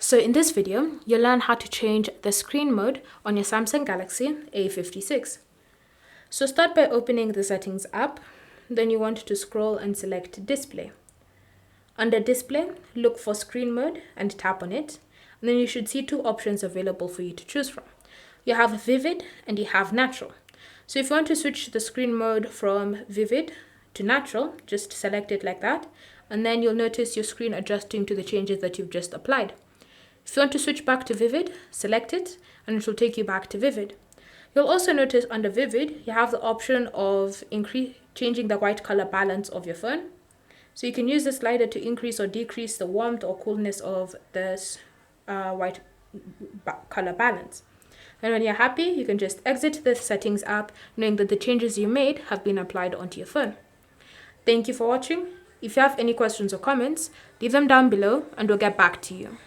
So in this video, you'll learn how to change the screen mode on your Samsung Galaxy A56. So start by opening the Settings app. Then you want to scroll and select Display. Under Display, look for Screen Mode and tap on it. And then you should see two options available for you to choose from. You have Vivid and you have Natural. So if you want to switch the screen mode from Vivid to Natural, just select it like that. And then you'll notice your screen adjusting to the changes that you've just applied. If you want to switch back to Vivid, select it and it will take you back to Vivid. You'll also notice under Vivid, you have the option of changing the white color balance of your phone. So you can use the slider to increase or decrease the warmth or coolness of this white color balance. And when you're happy, you can just exit the Settings app, knowing that the changes you made have been applied onto your phone. Thank you for watching. If you have any questions or comments, leave them down below and we'll get back to you.